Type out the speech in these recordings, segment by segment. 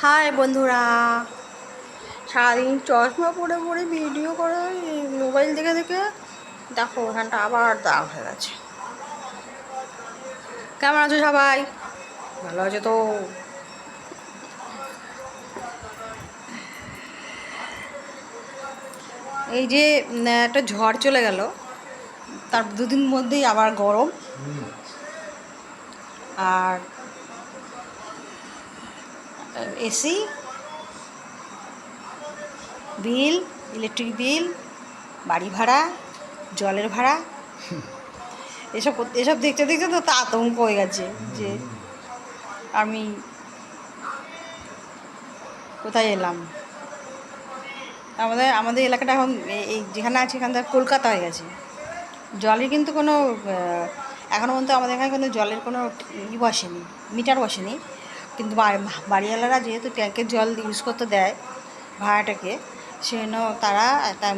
High বন্ধুরা, সারাদিন চশমা পরে পরে ভিডিও করে মোবাইল দেখে দেখে দেখো ওখানটা আবার দাগ হয়ে গেছে। কেমন আছো সবাই? ভালো আছো তো? এই যে একটা ঝড় চলে গেল, তার দুদিন মধ্যেই আবার গরম। আর এসি বিল, ইলেকট্রিক বিল, বাড়ি ভাড়া, জলের ভাড়া, এসব এসব দেখতে দেখতে তো তা আতঙ্ক হয়ে গেছে যে আমি কোথায় এলাম। আমাদের আমাদের এলাকাটা এখন এই যেখানে আছে এখানটা কলকাতা হয়ে গেছে। জলের কিন্তু কোনো এখনও পর্যন্ত আমাদের এখানে কোনো জলের কোনো বসেনি, মিটার বসেনি। কিন্তু বাড়িওয়ালারা যেহেতু ট্যাঙ্কের জল ইউজ করতে দেয় ভাড়াটাকে, সেজন্য তারা একটা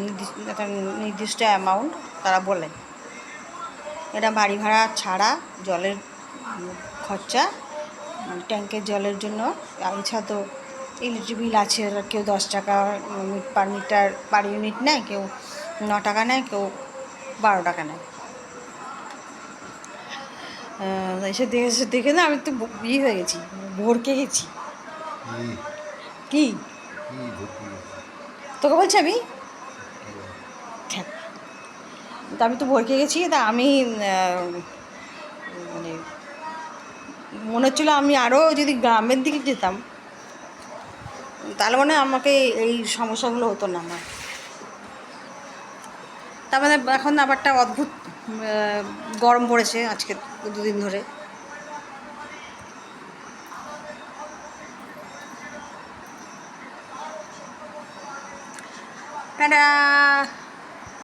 নির্দিষ্ট অ্যামাউন্ট তারা বলে, এটা বাড়ি ভাড়া ছাড়া জলের খরচা, ট্যাঙ্কের জলের জন্য। এছাড়া তো ইলেকট্রিক বিল আছে, কেউ 10 টাকা পার মিটার পার ইউনিট নেয়, কেউ 9 টাকা নেয়, কেউ 12 টাকা নেয়। এসে দেখে দেখে না আমি তো ইয়ে হয়ে গেছি, ভরকে গেছি। কি তোকে বলছি আমি? তা আমি তো ভরকে গেছি। তা আমি মানে মনে হচ্ছিলো আমি আরও যদি গ্রামের দিকে যেতাম তাহলে মনে হয় আমাকে এই সমস্যাগুলো হতো না আমার। তার মানে এখন আবার একটা অদ্ভুত গরম পড়েছে আজকে দুদিন ধরে। টাটা।